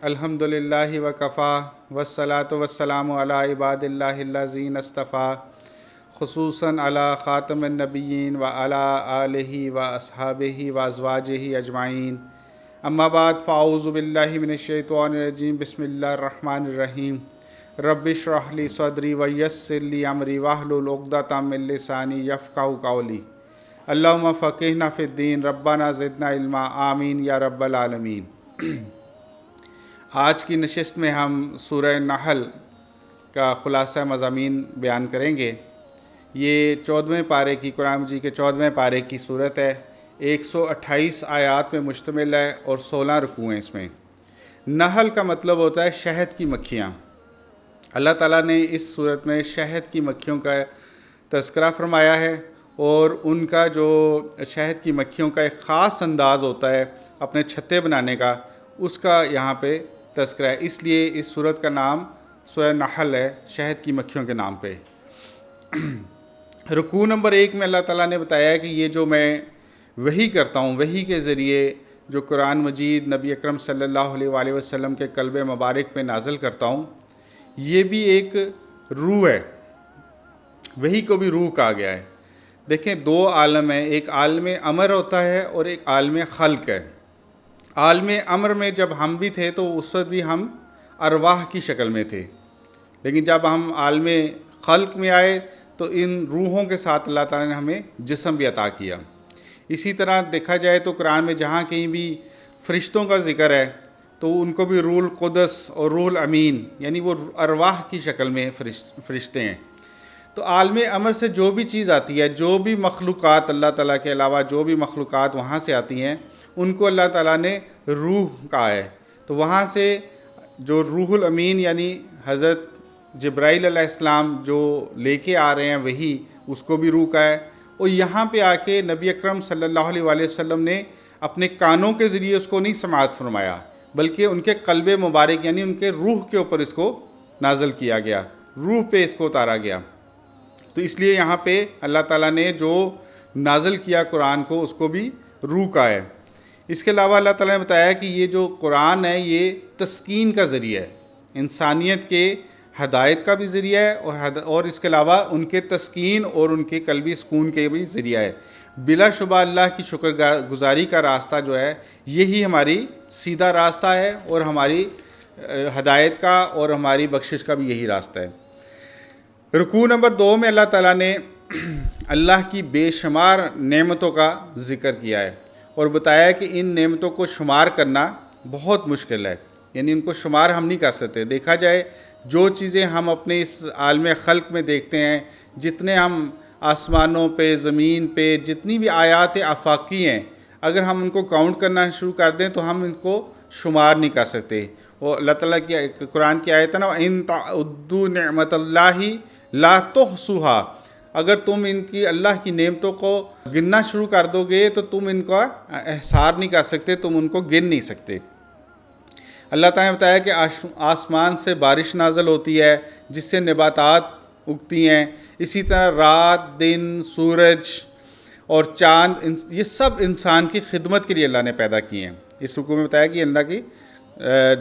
الحمدللہ وکفا والصلاة والسلام علی عباد اللہ الذین اصطفیٰ خصوصاً علی خاتم النبیین وعلی آلہ واصحابہ وازواجہ اجمعین اما بعد فاعوذ باللہ من الشیطان الرجیم بسم اللہ الرحمن الرحیم رب اشرح لی صدری ویسر لی امری واحلل عقدۃ من لسانی یفقہوا قولی اللہم فقہنا فی الدین ربنا زدنا علما آمین یا رب العالمین۔ آج کی نشست میں ہم سورہ نحل کا خلاصہ مضامین بیان کریں گے۔ یہ 14ویں پارے کی قرآن مجید کے 14ویں پارے کی صورت ہے، 128 آیات میں مشتمل ہے اور 16 رکوع ہیں اس میں۔ نحل کا مطلب ہوتا ہے شہد کی مکھیاں۔ اللہ تعالیٰ نے اس صورت میں شہد کی مکھیوں کا تذکرہ فرمایا ہے، اور ان کا جو شہد کی مکھیوں کا ایک خاص انداز ہوتا ہے اپنے چھتے بنانے کا، اس کا یہاں پہ تذکرہ ہے۔ اس لیے اس سورت کا نام سورہ نحل ہے، شہد کی مکھیوں کے نام پہ۔ رکوع نمبر 1 میں اللہ تعالیٰ نے بتایا ہے کہ یہ جو میں وحی کرتا ہوں، وحی کے ذریعے جو قرآن مجید نبی اکرم صلی اللہ علیہ وآلہ وسلم کے قلب مبارک پہ نازل کرتا ہوں، یہ بھی ایک روح ہے۔ وحی کو بھی روح کہا گیا ہے۔ دیکھیں، دو عالم ہیں، ایک عالم امر ہوتا ہے اور ایک عالم خلق ہے۔ عالم امر میں جب ہم بھی تھے تو اس وقت بھی ہم ارواح کی شکل میں تھے، لیکن جب ہم عالم خلق میں آئے تو ان روحوں کے ساتھ اللہ تعالیٰ نے ہمیں جسم بھی عطا کیا۔ اسی طرح دیکھا جائے تو قرآن میں جہاں کہیں بھی فرشتوں کا ذکر ہے تو ان کو بھی روح القدس اور روح الامین، یعنی وہ ارواح کی شکل میں فرشتے ہیں۔ تو عالم امر سے جو بھی چیز آتی ہے، جو بھی مخلوقات اللہ تعالیٰ کے علاوہ جو بھی مخلوقات وہاں سے آتی ہیں، ان کو اللہ تعالیٰ نے روح کہا ہے۔ تو وہاں سے جو روح الامین یعنی حضرت جبرائیل علیہ السلام جو لے کے آ رہے ہیں وہی، اس کو بھی روح کہا ہے۔ اور یہاں پہ آ کے نبی اکرم صلی اللہ علیہ وآلہ وسلم نے اپنے کانوں کے ذریعے اس کو نہیں سماعت فرمایا، بلکہ ان کے قلب مبارک یعنی ان کے روح کے اوپر اس کو نازل کیا گیا، روح پہ اس کو اتارا گیا۔ تو اس لیے یہاں پہ اللہ تعالیٰ نے جو نازل کیا قرآن کو، اس کو بھی روح کہا ہے۔ اس کے علاوہ اللہ تعالیٰ نے بتایا کہ یہ جو قرآن ہے یہ تسکین کا ذریعہ ہے، انسانیت کے ہدایت کا بھی ذریعہ ہے، اور اس کے علاوہ ان کے تسکین اور ان کے قلبی سکون کے بھی ذریعہ ہے۔ بلا شبہ اللہ کی شکر گزاری کا راستہ جو ہے یہی ہماری سیدھا راستہ ہے، اور ہماری ہدایت کا اور ہماری بخشش کا بھی یہی راستہ ہے۔ رکوع نمبر 2 میں اللہ تعالیٰ نے اللہ کی بے شمار نعمتوں کا ذکر کیا ہے، اور بتایا کہ ان نعمتوں کو شمار کرنا بہت مشکل ہے، یعنی ان کو شمار ہم نہیں کر سکتے۔ دیکھا جائے جو چیزیں ہم اپنے اس عالم خلق میں دیکھتے ہیں، جتنے ہم آسمانوں پہ، زمین پہ جتنی بھی آیات آفاقی ہیں، اگر ہم ان کو کاؤنٹ کرنا شروع کر دیں تو ہم ان کو شمار نہیں کر سکتے۔ وہ اللہ تعالیٰ کی قرآن کی آیت ہے نا، ان تعدوا نعمت اللہ لا تحصوها، اگر تم ان کی اللہ کی نعمتوں کو گننا شروع کر دو گے تو تم ان کا احصار نہیں کر سکتے، تم ان کو گن نہیں سکتے۔ اللہ تعالیٰ نے بتایا کہ آسمان سے بارش نازل ہوتی ہے جس سے نباتات اگتی ہیں، اسی طرح رات، دن، سورج اور چاند، یہ سب انسان کی خدمت کے لیے اللہ نے پیدا کیے ہیں۔ اس رکوع میں بتایا کہ اللہ کی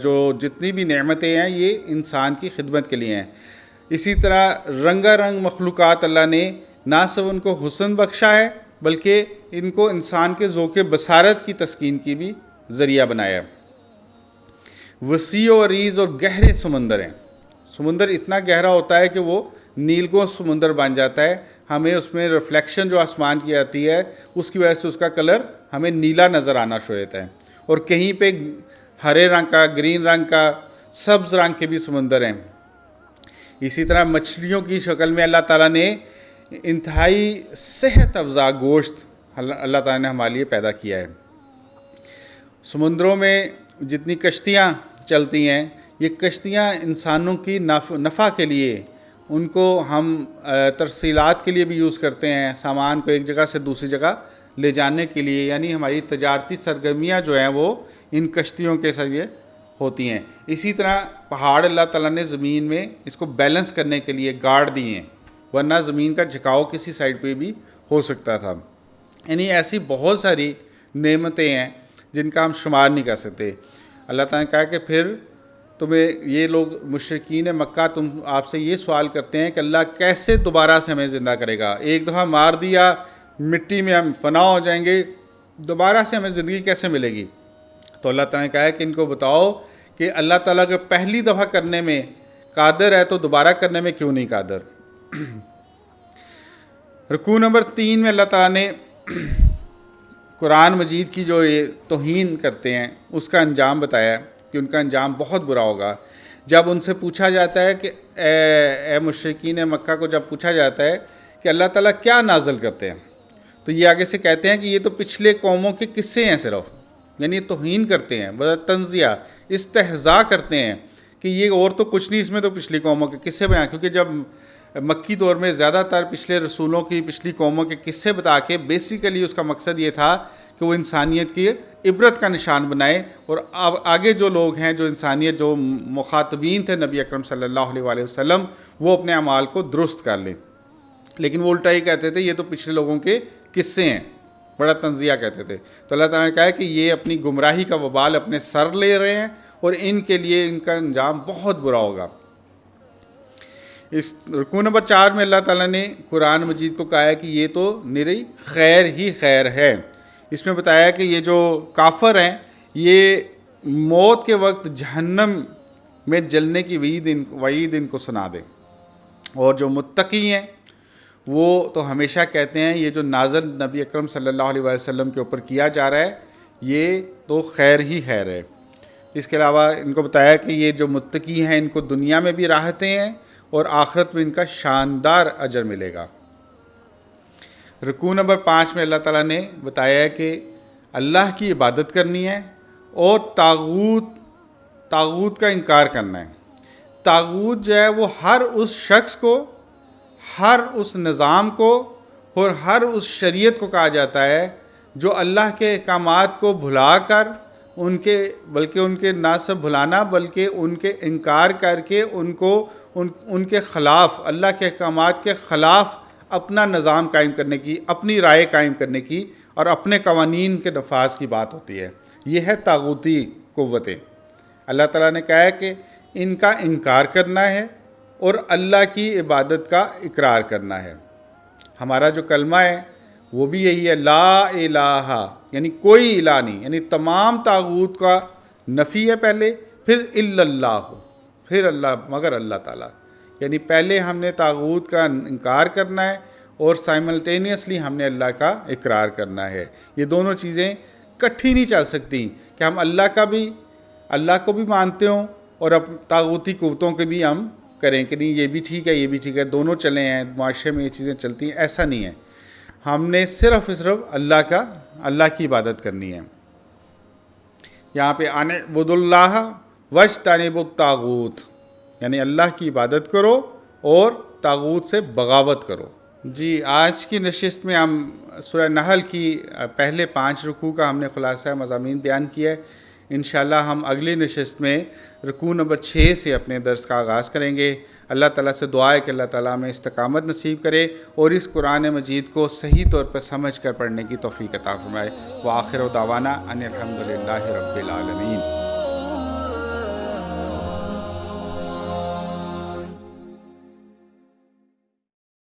جو جتنی بھی نعمتیں ہیں یہ انسان کی خدمت کے لیے ہیں۔ اسی طرح رنگا رنگ مخلوقات اللہ نے نہ صرف ان کو حسن بخشا ہے بلکہ ان کو انسان کے ذوق بصارت کی تسکین کی بھی ذریعہ بنایا ہے۔ وسیع و عریض اور گہرے سمندر ہیں، سمندر اتنا گہرا ہوتا ہے کہ وہ نیلگوں سمندر بن جاتا ہے، ہمیں اس میں ریفلیکشن جو آسمان کی آتی ہے اس کی وجہ سے اس کا کلر ہمیں نیلا نظر آنا شروع ہوتا ہے، اور کہیں پہ ہرے رنگ کا، گرین رنگ کا، سبز رنگ کے بھی سمندر ہیں۔ اسی طرح مچھلیوں کی شکل میں اللہ تعالیٰ نے انتہائی صحت افزا گوشت اللہ تعالیٰ نے ہمارے لیے پیدا کیا ہے۔ سمندروں میں جتنی کشتیاں چلتی ہیں، یہ کشتیاں انسانوں کی نفع کے لیے، ان کو ہم ترسیلات کے لیے بھی یوز کرتے ہیں، سامان کو ایک جگہ سے دوسری جگہ لے جانے کے لیے، یعنی ہماری تجارتی سرگرمیاں جو ہیں وہ ان کشتیوں کے ذریعے ہوتی ہیں۔ اسی طرح پہاڑ اللہ تعالیٰ نے زمین میں اس کو بیلنس کرنے کے لیے گاڑ دیے ہیں، ورنہ زمین کا جھکاؤ کسی سائڈ پہ بھی ہو سکتا تھا. یعنی ایسی بہت ساری نعمتیں ہیں جن کا ہم شمار نہیں کر سکتے. اللہ تعالیٰ نے کہا کہ پھر تمہیں یہ لوگ مشرکین مکہ آپ سے یہ سوال کرتے ہیں کہ اللہ کیسے دوبارہ سے ہمیں زندہ کرے گا؟ ایک دفعہ مار دیا، مٹی میں ہم فنا ہو جائیں گے، دوبارہ سے ہمیں زندگی کیسے ملے گی؟ تو اللہ تعالیٰ نے کہا ہے کہ ان کو بتاؤ کہ اللہ تعالیٰ کے پہلی دفعہ کرنے میں قادر ہے تو دوبارہ کرنے میں کیوں نہیں قادر؟ رکوع نمبر 3 میں اللہ تعالیٰ نے قرآن مجید کی جو یہ توہین کرتے ہیں اس کا انجام بتایا ہے کہ ان کا انجام بہت برا ہوگا. جب ان سے پوچھا جاتا ہے کہ اے مشرکین مکہ کو جب پوچھا جاتا ہے کہ اللہ تعالیٰ کیا نازل کرتے ہیں، تو یہ آگے سے کہتے ہیں کہ یہ تو پچھلے قوموں کے قصے ہیں صرف. یعنی توہین کرتے ہیں، تنزیہ استہزاء کرتے ہیں کہ یہ اور تو کچھ نہیں، اس میں تو پچھلی قوموں کے قصے بیان. کیونکہ جب مکی دور میں زیادہ تر پچھلے رسولوں کی پچھلی قوموں کے قصے بتا کے بیسیکلی اس کا مقصد یہ تھا کہ وہ انسانیت کی عبرت کا نشان بنائے، اور اب آگے جو لوگ ہیں، جو انسانیت، جو مخاطبین تھے نبی اکرم صلی اللہ علیہ وآلہ وسلم، وہ اپنے اعمال کو درست کر لیں. لیکن وہ الٹا ہی کہتے تھے یہ تو پچھلے لوگوں کے قصے ہیں، بڑا تنزیہ کہتے تھے. تو اللہ تعالیٰ نے کہا ہے کہ یہ اپنی گمراہی کا وبال اپنے سر لے رہے ہیں اور ان کے لیے ان کا انجام بہت برا ہوگا. اس رکوع نمبر 4 میں اللہ تعالیٰ نے قرآن مجید کو کہا ہے کہ یہ تو نری خیر ہی خیر ہے. اس میں بتایا کہ یہ جو کافر ہیں یہ موت کے وقت جہنم میں جلنے کی وعید ان کو سنا دیں، اور جو متقی ہیں وہ تو ہمیشہ کہتے ہیں یہ جو نازل نبی اکرم صلی اللہ علیہ وسلم کے اوپر کیا جا رہا ہے یہ تو خیر ہی خیر ہے. اس کے علاوہ ان کو بتایا کہ یہ جو متقی ہیں ان کو دنیا میں بھی راحتیں ہیں اور آخرت میں ان کا شاندار اجر ملے گا. رکوع نمبر 5 میں اللہ تعالیٰ نے بتایا ہے کہ اللہ کی عبادت کرنی ہے اور طاغوت کا انکار کرنا ہے. طاغوت جو ہے وہ ہر اس شخص کو، ہر اس نظام کو اور ہر اس شریعت کو کہا جاتا ہے جو اللہ کے احکامات کو بھلا کر بلکہ ان کے نہ صرف بھلانا بلکہ ان کے انکار کر کے ان کے خلاف، اللہ کے احکامات کے خلاف اپنا نظام قائم کرنے کی، اپنی رائے قائم کرنے کی اور اپنے قوانین کے نفاذ کی بات ہوتی ہے. یہ ہے طاغوتی قوتیں. اللہ تعالیٰ نے کہا ہے کہ ان کا انکار کرنا ہے اور اللہ کی عبادت کا اقرار کرنا ہے. ہمارا جو کلمہ ہے وہ بھی یہی ہے، لا الہ، یعنی کوئی الہ نہیں، یعنی تمام طاغوت کا نفی ہے پہلے، پھر الا اللہ، پھر اللہ مگر اللہ تعالیٰ. یعنی پہلے ہم نے طاغوت کا انکار کرنا ہے اور سائملٹینیسلی ہم نے اللہ کا اقرار کرنا ہے. یہ دونوں چیزیں کٹھی نہیں چل سکتی کہ ہم اللہ کو بھی مانتے ہوں اور اب طاغوتی قوتوں کے بھی ہم کریں کہ نہیں یہ بھی ٹھیک ہے یہ بھی ٹھیک ہے، دونوں چلیں ہیں، معاشرے میں یہ چیزیں چلتی ہیں. ایسا نہیں ہے. ہم نے صرف اللہ کی عبادت کرنی ہے. یہاں پہ ان اعبدوا اللہ واجتنبوا الطاغوت، یعنی اللہ کی عبادت کرو اور طاغوت سے بغاوت کرو. جی، آج کی نشست میں ہم سورہ نحل کی پہلے 5 رکوع کا ہم نے خلاصہ مضامین بیان کیا ہے. انشاءاللہ ہم اگلی نشست میں رکوع نمبر 6 سے اپنے درس کا آغاز کریں گے. اللہ تعالیٰ سے دعا ہے کہ اللہ تعالیٰ ہمیں استقامت نصیب کرے اور اس قرآن مجید کو صحیح طور پر سمجھ کر پڑھنے کی توفیق عطا فرمائے. وآخر دعوانا ان الحمدللہ رب العالمین.